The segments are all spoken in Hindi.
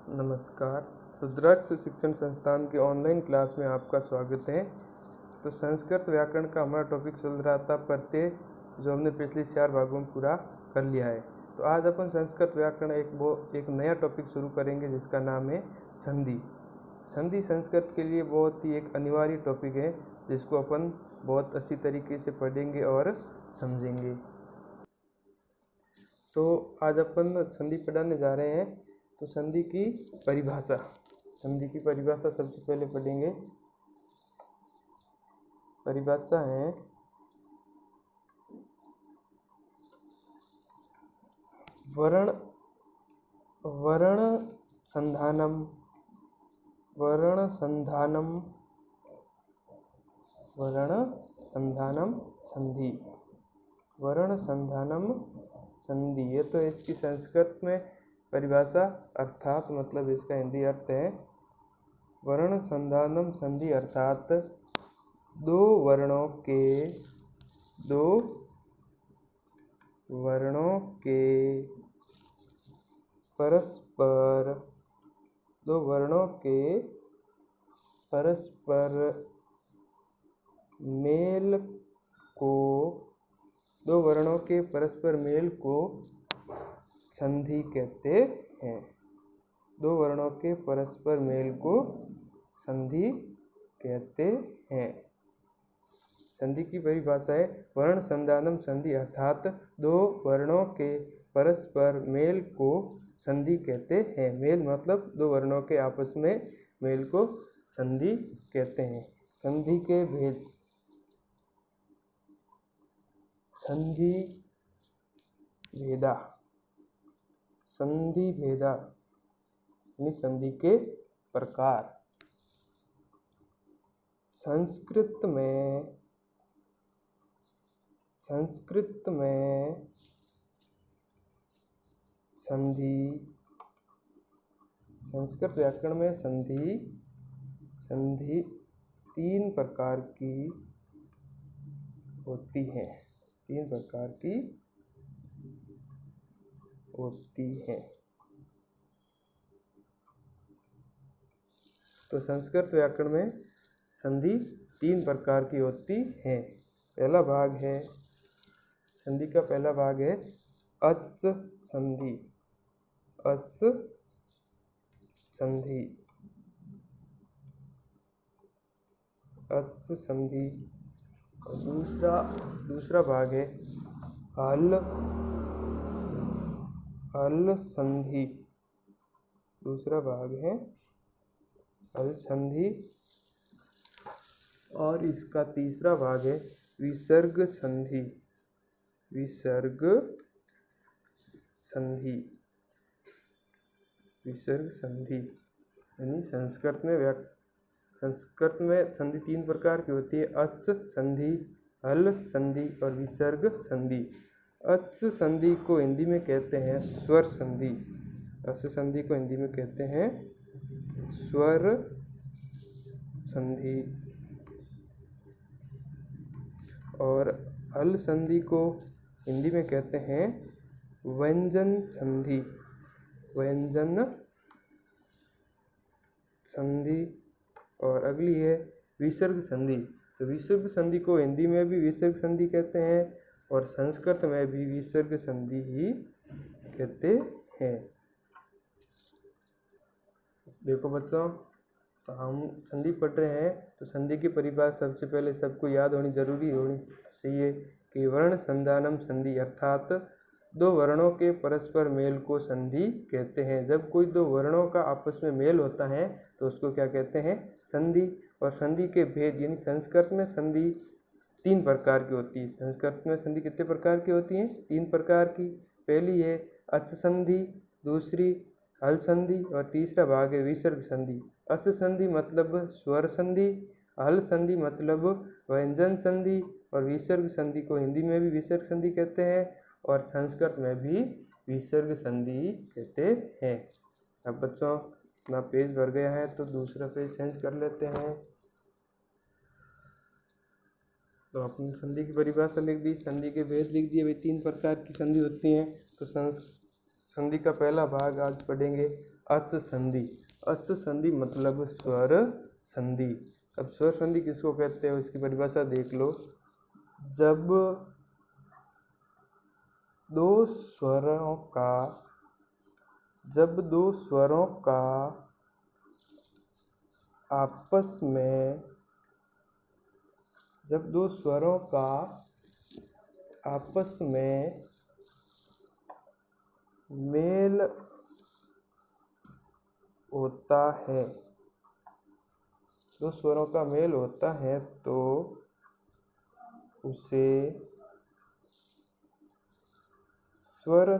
नमस्कार। रुद्राक्ष शिक्षण संस्थान के ऑनलाइन क्लास में आपका स्वागत है। तो संस्कृत व्याकरण का हमारा टॉपिक चल रहा था प्रत्यय, जो हमने पिछले 4 भागों में पूरा कर लिया है। तो आज अपन संस्कृत व्याकरण एक नया टॉपिक शुरू करेंगे जिसका नाम है संधि। संधि संस्कृत के लिए बहुत ही एक अनिवार्य टॉपिक है जिसको अपन बहुत अच्छी तरीके से पढ़ेंगे और समझेंगे। तो आज अपन संधि पढ़ाने जा रहे हैं। तो संधि की परिभाषा सबसे पहले पढ़ेंगे। परिभाषा है वर्ण संधानम संधि। वर्ण संधानम संधि, ये तो इसकी संस्कृत में परिभाषा अर्थात मतलब इसका हिंदी अर्थ है वर्ण संधानम संधि अर्थात दो वर्णों के परस्पर मेल को संधि कहते हैं। दो वर्णों के परस्पर मेल को संधि कहते हैं। संधि की परिभाषा है वर्ण संधानम संधि अर्थात दो वर्णों के परस्पर मेल को संधि कहते हैं। मेल मतलब दो वर्णों के आपस में मेल को संधि कहते हैं। संधि के भेद। संधि भेदा यानी संधि के प्रकार। संस्कृत व्याकरण में संधि 3 प्रकार की होती है। तो संस्कृत व्याकरण में संधि 3 प्रकार की होती है। पहला भाग है संधि का पहला भाग है अच संधि। और दूसरा भाग है हल संधि। और इसका तीसरा भाग है विसर्ग संधि। यानी संस्कृत में संधि 3 प्रकार की होती है अच संधि, हल संधि और विसर्ग संधि। अच संधि को हिंदी में कहते हैं स्वर संधि। और हल संधि को हिंदी में कहते हैं व्यंजन संधि। और अगली है विसर्ग संधि। तो विसर्ग संधि को हिंदी में भी विसर्ग संधि कहते हैं और संस्कृत में भी विसर्ग संधि ही कहते हैं। देखो बच्चों, तो हम संधि पढ़ रहे हैं तो संधि की परिभाषा सबसे पहले सबको याद होनी चाहिए कि वर्ण संधानम संधि अर्थात दो वर्णों के परस्पर मेल को संधि कहते हैं। जब कोई दो वर्णों का आपस में मेल होता है तो उसको क्या कहते हैं? संधि। और संधि के भेद यानी संस्कृत में संधि 3 प्रकार की होती है। संस्कृत में संधि कितने प्रकार की होती हैं? 3 प्रकार की। पहली है अच संधि, दूसरी हल संधि और तीसरा भाग है विसर्ग संधि। अच संधि मतलब स्वर संधि, हल संधि मतलब व्यंजन संधि और विसर्ग संधि को हिंदी में भी विसर्ग संधि कहते हैं और संस्कृत में भी विसर्ग संधि कहते हैं। अब बच्चों अपना पेज भर गया है तो दूसरा पेज चेंज कर लेते हैं। तो अपनी संधि की परिभाषा लिख दी, संधि के भेद लिख दिए। भाई 3 प्रकार की संधि होती हैं। तो संधि का पहला भाग आज पढ़ेंगे अच संधि। अच संधि मतलब स्वर संधि। अब स्वर संधि किसको कहते हैं इसकी परिभाषा देख लो। जब दो स्वरों का आपस में मेल होता है, दो स्वरों का मेल होता है तो उसे स्वर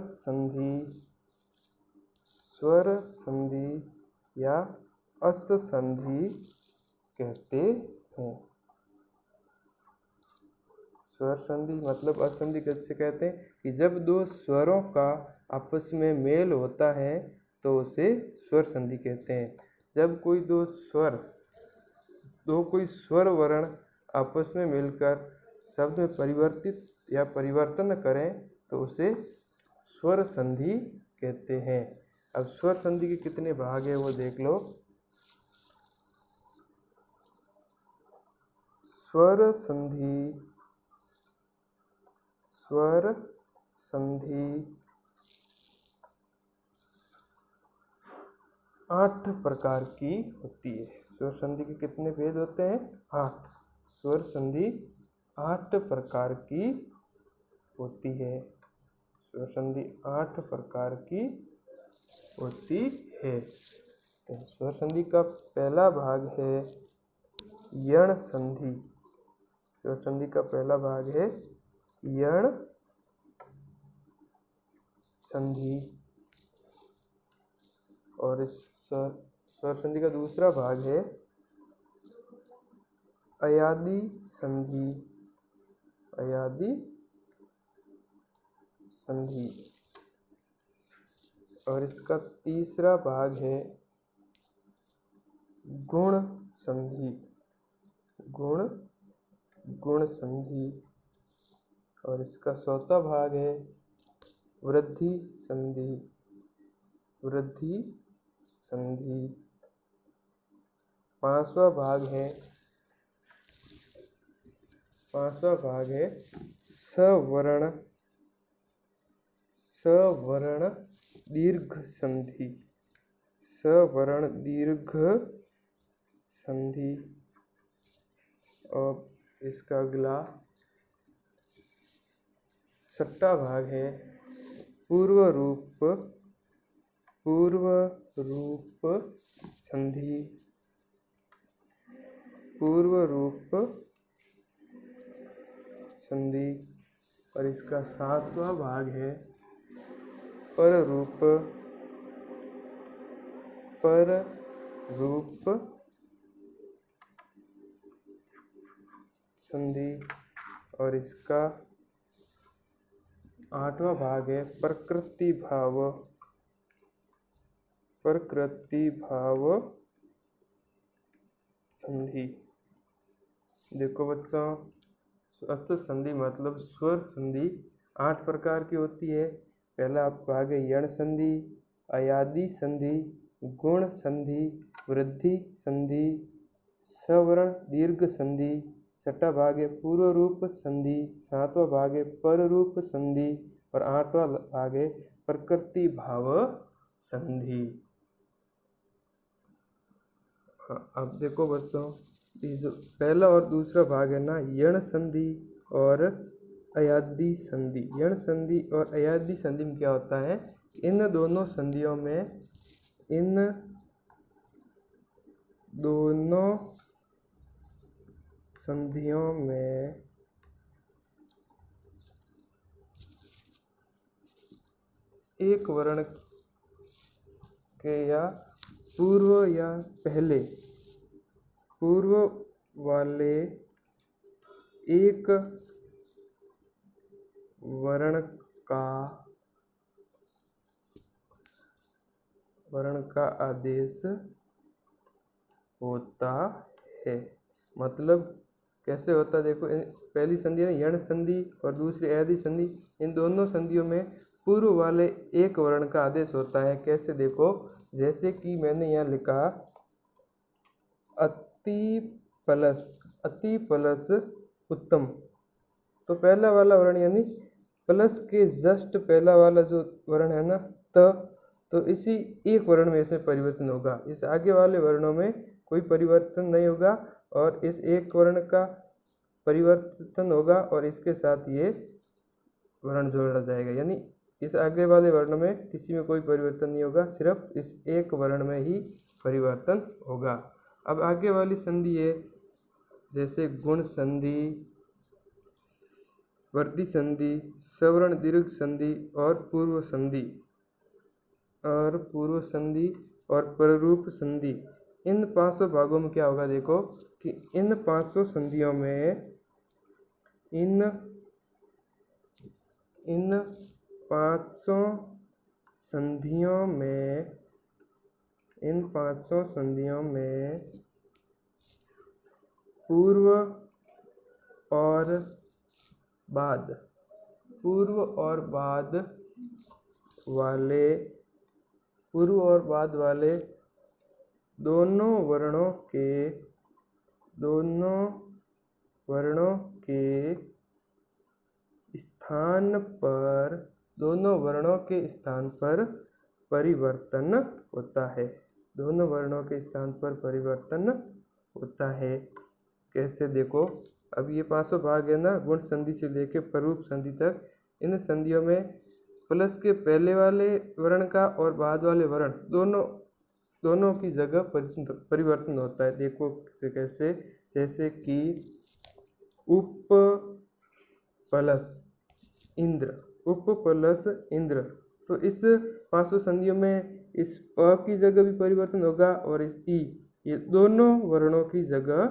संधि या अस संधि कहते हैं। स्वर संधि मतलब असंधि कैसे कहते हैं कि जब दो स्वरों का आपस में मेल होता है तो उसे स्वर संधि कहते हैं। जब कोई कोई स्वर वर्ण आपस में मिलकर शब्द में परिवर्तित या परिवर्तन करें तो उसे स्वर संधि कहते हैं। अब स्वर संधि के कितने भाग है वो देख लो। स्वर संधि 8 प्रकार की होती है। स्वर संधि के कितने भेद होते हैं? 8। स्वर संधि 8 प्रकार की होती है। स्वर संधि 8 प्रकार की होती है। तो स्वर संधि का पहला भाग है यण संधि। स्वर संधि का पहला भाग है यण संधि और इस स्वर संधि का दूसरा भाग है अयादि संधि। अयादि संधि और इसका तीसरा भाग है गुण संधि। गुण संधि और इसका चौथा भाग है वृद्धि संधि। वृद्धि संधि। पांचवा भाग है सवर्ण दीर्घ संधि। सवर्ण दीर्घ संधि और इसका अगला छठा भाग है पूर्व रूप संधि। पूर्व रूप संधि और इसका सातवां भाग है पर रूप संधि और इसका आठवां भाग है प्रकृति भाव संधि। देखो बच्चों, अच संधि मतलब स्वर संधि 8 प्रकार की होती है। पहला भाग है यण संधि, अयादि संधि, गुण संधि, वृद्धि संधि, सवर्ण दीर्घ संधि। छठा भाग है पूर्व रूप संधि, सातवां भाग है पर रूप संधि और आठवां भाग है प्रकृति भाव संधि। अब देखो बच्चों, ये जो पहला और दूसरा भाग है ना, यण संधि और अयादि संधि। यण संधि और अयादि संधि में क्या होता है, इन दोनों संधियों में एक वर्ण के या पूर्व या पहले पूर्व वाले एक वर्ण का आदेश होता है। मतलब कैसे होता है देखो, पहली संधि है यण संधि और दूसरी अयादि संधि। इन दोनों संधियों में पूर्व वाले एक वर्ण का आदेश होता है। कैसे देखो, जैसे कि मैंने यहाँ लिखा अति प्लस उत्तम, तो पहला वाला वर्ण यानी प्लस के जस्ट पहला वाला जो वर्ण है ना तो इसी एक वर्ण में इसमें परिवर्तन होगा। इस आगे वाले वर्णों में कोई परिवर्तन नहीं होगा और इस एक वर्ण का परिवर्तन होगा और इसके साथ ये वर्ण जोड़ा जाएगा। यानी इस आगे वाले वर्ण में किसी में कोई परिवर्तन नहीं होगा, सिर्फ इस एक वर्ण में ही परिवर्तन होगा। अब आगे वाली संधि है जैसे गुण संधि, वृद्धि संधि, सवर्ण दीर्घ संधि और पूर्व संधि और पररूप संधि। इन 500 भागों में क्या होगा, देखो कि इन 500 संधियों में इन 500 संधियों में पूर्व और बाद वाले दोनों वर्णों के स्थान पर परिवर्तन होता है। कैसे देखो, अब ये 500 भाग है ना, गुण संधि से लेके पररूप संधि तक। इन संधियों में प्लस के पहले वाले वर्ण का और बाद वाले वर्ण दोनों की जगह परिवर्तन होता है। देखो कैसे, जैसे कि उप प्लस इंद्र, तो इस 500 संधियों में इस प की जगह भी परिवर्तन होगा और इस ई, ये दोनों वर्णों की जगह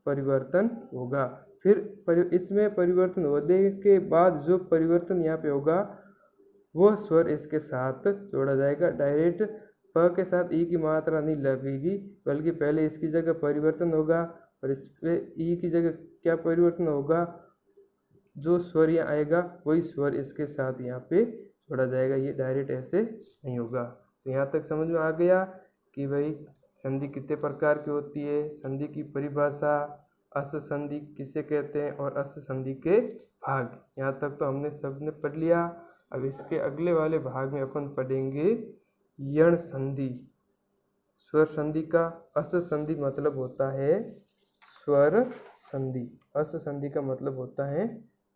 परिवर्तन होगा। फिर इसमें परिवर्तन होने के बाद जो परिवर्तन यहाँ पे होगा वो स्वर इसके साथ जोड़ा जाएगा। डायरेक्ट प के साथ ई की मात्रा नहीं लगेगी, बल्कि पहले इसकी जगह परिवर्तन होगा और इस पे ई की जगह क्या परिवर्तन होगा, जो स्वर यहाँ आएगा वही स्वर इसके साथ यहाँ पे जोड़ा जाएगा। ये डायरेक्ट ऐसे नहीं होगा। तो यहाँ तक समझ में आ गया कि भाई संधि कितने प्रकार की होती है, संधि की परिभाषा, अस संधि किसे कहते हैं और अस संधि के भाग। यहाँ तक तो हमने सबने पढ़ लिया। अब इसके अगले वाले भाग में अपन पढ़ेंगे यण संधि, स्वर संधि का। अस संधि मतलब होता है स्वर संधि, अस संधि का मतलब होता है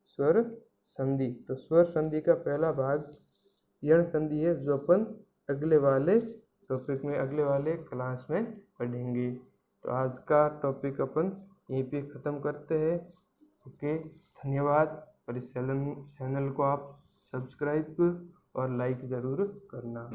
स्वर संधि। तो स्वर संधि का पहला भाग यण संधि है, जो अपन अगले वाले टॉपिक में, अगले वाले क्लास में पढ़ेंगे। तो आज का टॉपिक अपन यहीं पे ख़त्म करते हैं। ओके, धन्यवाद। और इस चैनल को आप सब्सक्राइब और लाइक ज़रूर करना।